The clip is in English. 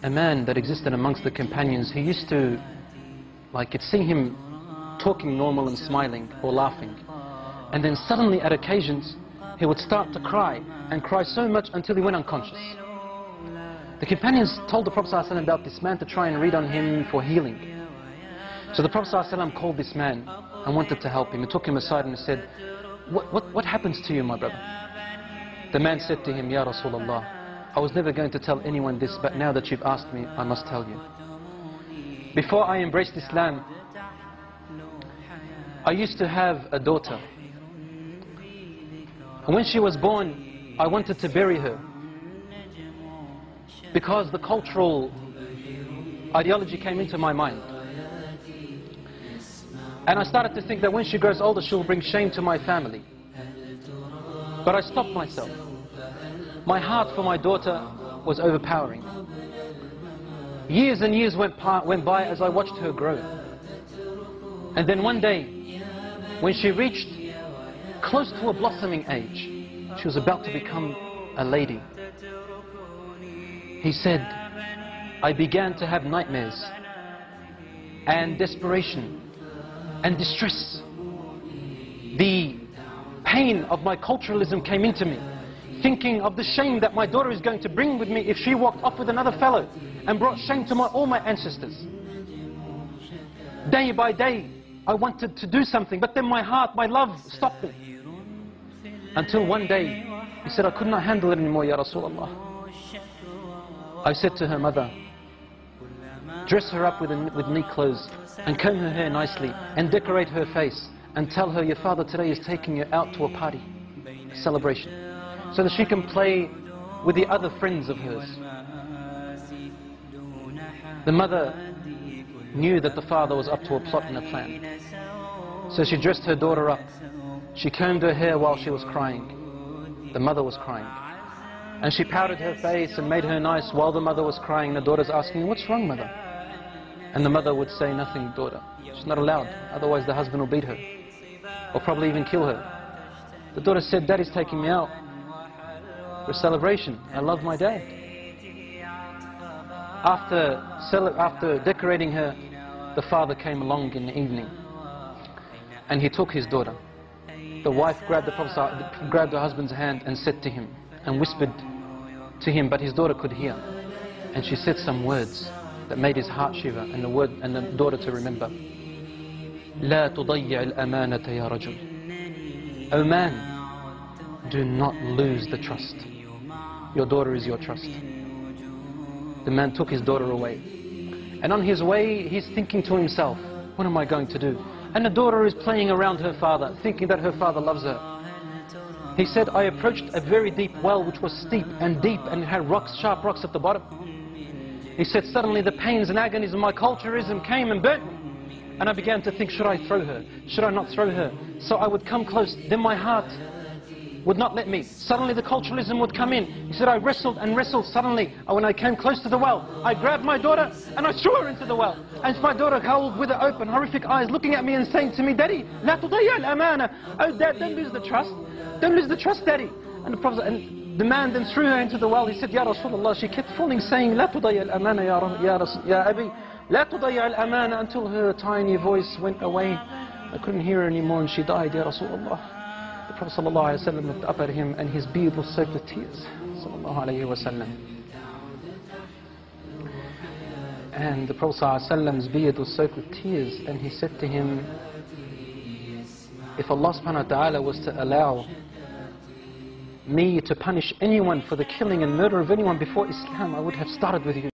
a man that existed amongst the companions. He used to, you'd see him talking normal and smiling or laughing. And then suddenly at occasions, he would start to cry, and cry so much until he went unconscious. The companions told the Prophet ﷺ about this man to try and read on him for healing. So the Prophet ﷺ called this man and wanted to help him. He took him aside and he said, what happens to you, my brother? The man said to him, Ya Rasulullah, I was never going to tell anyone this, but now that you've asked me, I must tell you. Before I embraced Islam, I used to have a daughter. And when she was born, I wanted to bury her, because the cultural ideology came into my mind. And I started to think that when she grows older, she'll bring shame to my family. But I stopped myself. My heart for my daughter was overpowering. Years and years went by as I watched her grow. And then one day, when she reached close to a blossoming age, she was about to become a lady. He said, I began to have nightmares and desperation and distress. The pain of my culturalism came into me, thinking of the shame that my daughter is going to bring with me if she walked off with another fellow and brought shame to all my ancestors. Day by day, I wanted to do something, but then my heart, my love stopped me. Until one day, he said, I could not handle it anymore, Ya Rasulullah. I said to her mother, dress her up with neat clothes and comb her hair nicely and decorate her face and tell her your father today is taking you out to a party, a celebration, so that she can play with the other friends of hers. The mother knew that the father was up to a plot and a plan. So she dressed her daughter up. She combed her hair while she was crying. The mother was crying. And she powdered her face and made her nice while the mother was crying. The daughter's asking, what's wrong, mother? And the mother would say, nothing, daughter. She's not allowed, otherwise the husband will beat her, or probably even kill her. The daughter said, Daddy's taking me out for a celebration. I love my dad. After decorating her, the father came along in the evening, and he took his daughter. The wife grabbed grabbed her husband's hand and said to him, and whispered to him, but his daughter could hear. And she said some words that made his heart shiver, and the daughter to remember. لا تضيع الأمانة يا رجل. O man, do not lose the trust. Your daughter is your trust. The man took his daughter away. And on his way, he's thinking to himself, what am I going to do? And the daughter is playing around her father, thinking that her father loves her. He said, I approached a very deep well which was steep and deep and had rocks, sharp rocks at the bottom. He said, suddenly the pains and agonies of my culturalism came and burnt me. And I began to think, should I throw her? Should I not throw her? So I would come close, then my heart would not let me. Suddenly the culturalism would come in. He said, I wrestled and wrestled. Suddenly, when I came close to the well, I grabbed my daughter and I threw her into the well. And my daughter howled with her open, horrific eyes, looking at me and saying to me, Daddy, لا تضيع الأمانة. Oh, Dad, don't lose the trust. Don't lose the trust, Daddy. And the man then threw her into the well. He said, Ya Rasulullah. She kept falling, saying, لا تضيع الأمانة يا أبي. لا تضيع الأمانة, until her tiny voice went away. I couldn't hear her anymore and she died, Ya Rasulullah. The Prophet ﷺ looked up at him and his beard was soaked with tears. عليه وسلم. And the Prophet ﷺ's beard was soaked with tears, and he said to him, if Allah subhanahu wa ta'ala was to allow me to punish anyone for the killing and murder of anyone before Islam, I would have started with you.